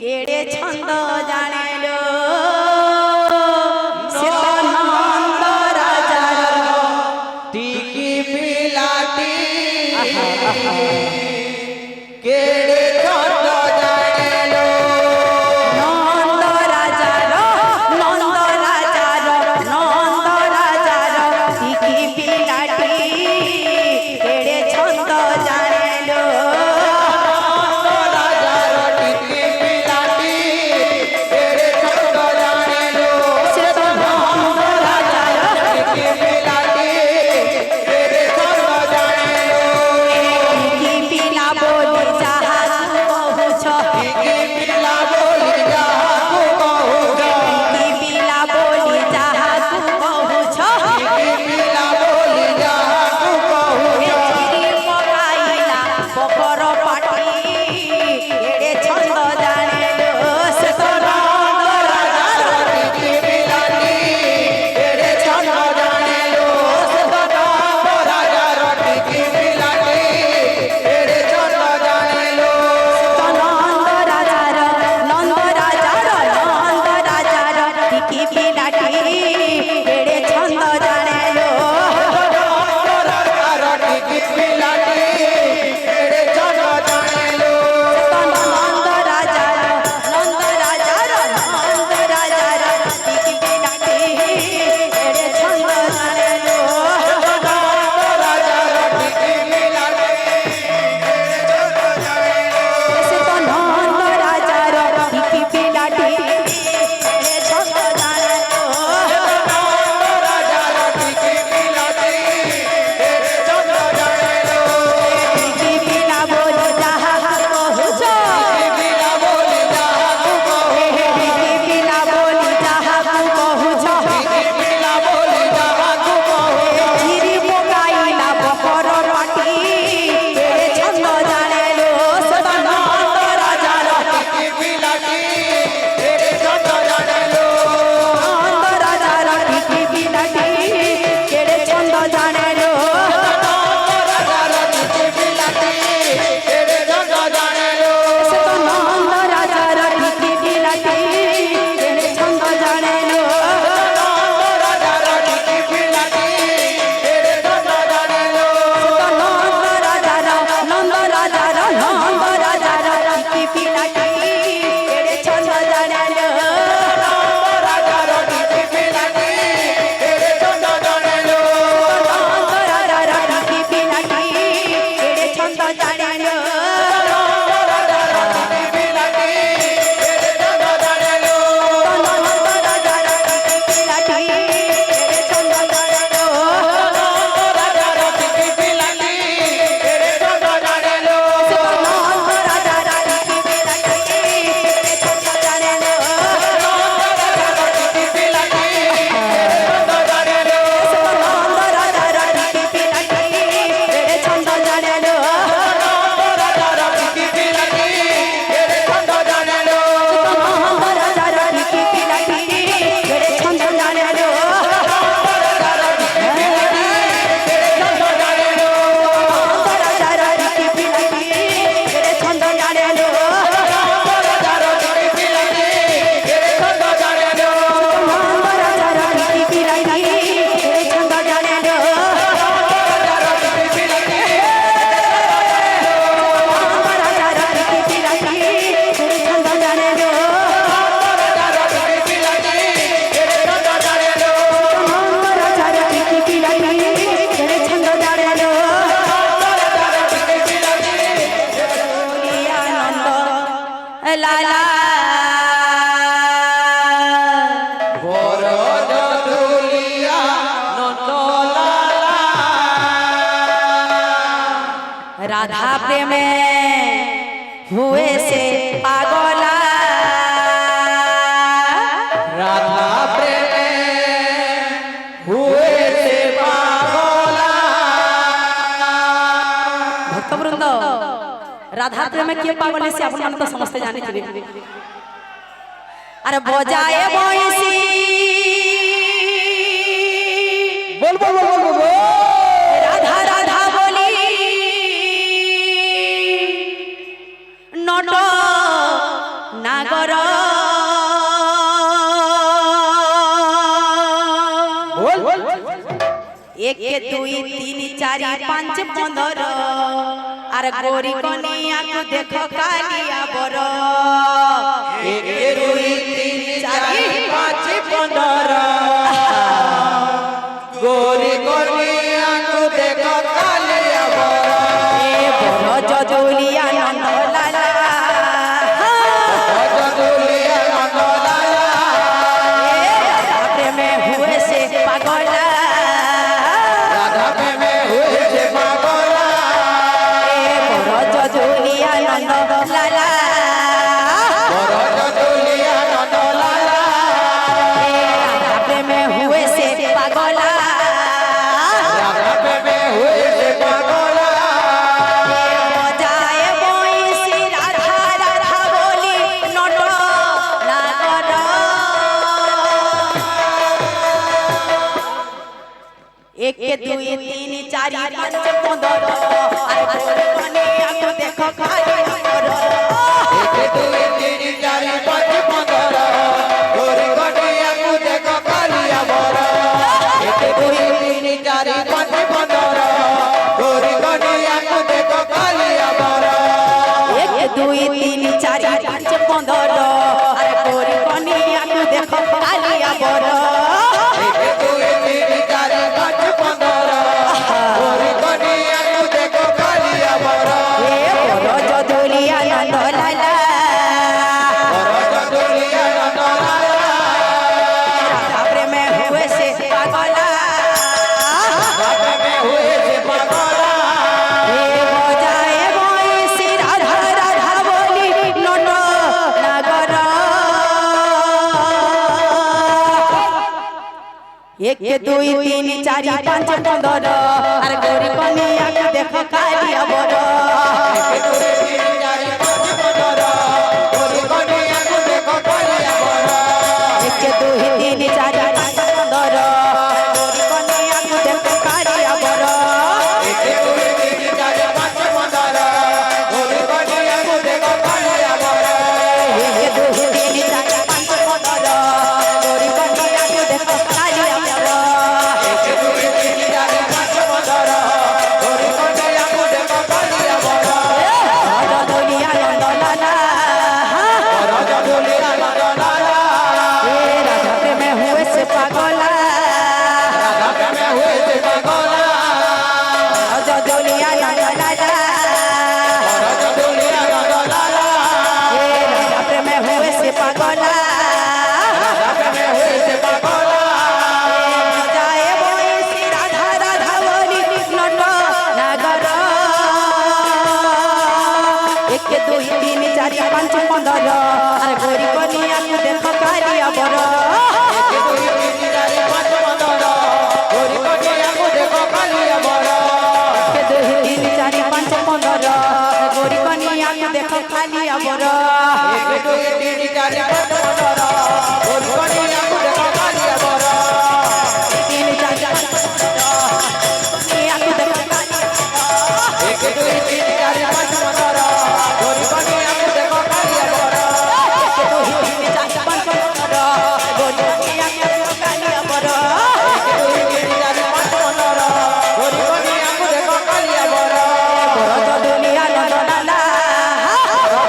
কেড়ে ছন্দ জানেলো সে তো নন্দ রাজার টিকি পিলাটি কেড়ে ছন্দ জানেলো নন্দ রাজার টিকি পিলাটি কেড়ে ছন্দ জানেলো राधा प्रेमे हुए से पागला राधा प्रेमे हुए से पागला भक्तवृंद राधा प्रेमे किए पागल से अपन मन तो समझते जाने थे अरे बजाए बंसी बोल बोल बोल बोल राधा राधा बोली नट ना নাগর बोल एक दुई तीन चारि पाँच पंदर आर गोरी कनिया को देखो कालिया बर एक दुई तीन चारि पाँच पंदर गोरी कनिया को देखो कालिया बर ए बर जदुलिया नंद लाला जदुलिया नंद लाला राधा प्रेम हुए से पागला राधा प्रेम हुए से पागला ए बर जदुलिया नंद लाला जदुलिया नंद लाला राधा प्रेम हुए से पागला राधा प्रेम हुए से पागला बजाए बंसी राधा राधा बोली नट नागर एक दुई तीन चारि पाँच पंदर आरे कनिया को देखो खाली हमर एक दुई तीन चारि पाँच पंदर गोरी कनिया को देखो कालिया बर एक दुई तीन चारि पाँच पंदर गोरी कनिया को देखो कालिया बर एक दुई तीन चारि पाँच पंदर आरे गोरी कनिया को देखो कालिया बर एक दुई तीन चारि पाँच पंदर गोरी कनिया को देखो कालिया बर ए बर जदुलिया नंद लाला जदुलिया नंद लाला राधा प्रेम हुए से पागला राधा प्रेम हुए से पागला ए बजाए बंसी राधा राधा बोली नट नागर एक दुई तीन चारि पाँच पंदर आर गोरी कनिया को देखो कालिया बर एक दुई तीन चारि पाँच पंदर गोरी कनिया को देखो कालिया बर एक दुई तीन चारि पाँच पंदर गोरी कनिया को देखो कालिया बर एक दुई तीन चारि पाँच पंदर गोरी कनिया को देखो कालिया बर एक दुई तीन चारि पाँच पंदर गोरी कनिया को देखो कालिया बर एक दुई तीन चारि पाँच पंदर गोरी कनिया को देखो कालिया बर जदुलिया नंद लाला जदुलिया नंद लाला ए राधा प्रेम हुए से पागला राधा प्रेम हुए से पागला जदुलिया नंद लाला जदुलिया नंद लाला ए राधा प्रेम हुए से पागला राधा प्रेम हुए से पागला बजाए बंसी राधा राधा बोली नट नागर एक दुई तीन चारि पाँच पंदर आरे गोरी कनिया को देखो कालिया बर एक दुई तीन चारि पाँच पंदर गोरी कनिया को देखो कालिया बर एक दुई तीन चारि पाँच पंदर गोरी कनिया को देखो कालिया बर एक दुई तीन चारि पाँच पंदर गोरी कनिया को देखो कालिया बर तीन चारि पाँच कनिया को देखो कालिया एक दुई तीन चारि पाँच पंदर गोरी कनिया को देखो कालिया बर एक दुई तीन चारि पाँच पंदर गोरी कनिया को देखो कालिया बर एक दुई तीन चारि पाँच पंदर गोरी कनिया को देखो कालिया बर जदुलिया नंद लाला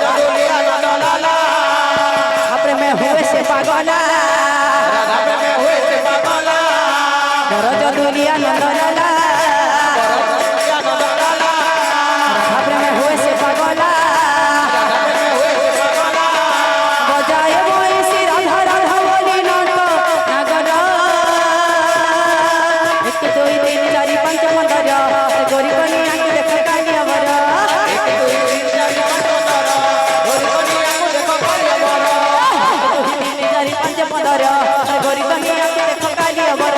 जदुलिया नंद लाला प्रेम हुए से पागला राधा प्रेम हुए से पागला जदुलिया नंद लाला जदुलिया नंद लाला प्रेम हुए से पागला राधा प्रेम हुए से पागला बजाए बंसी राधा राधा बोली नट नागर एक दुई तीन चारि पाँच पंदर गोरी कनिया को देखो कालिया बर एक दुई तीन चारि पाँच पंदर गोरी कनिया को देखो कालिया बर तीन चारि पाँच पंदर गोरी कनिया को देखो कालिया बर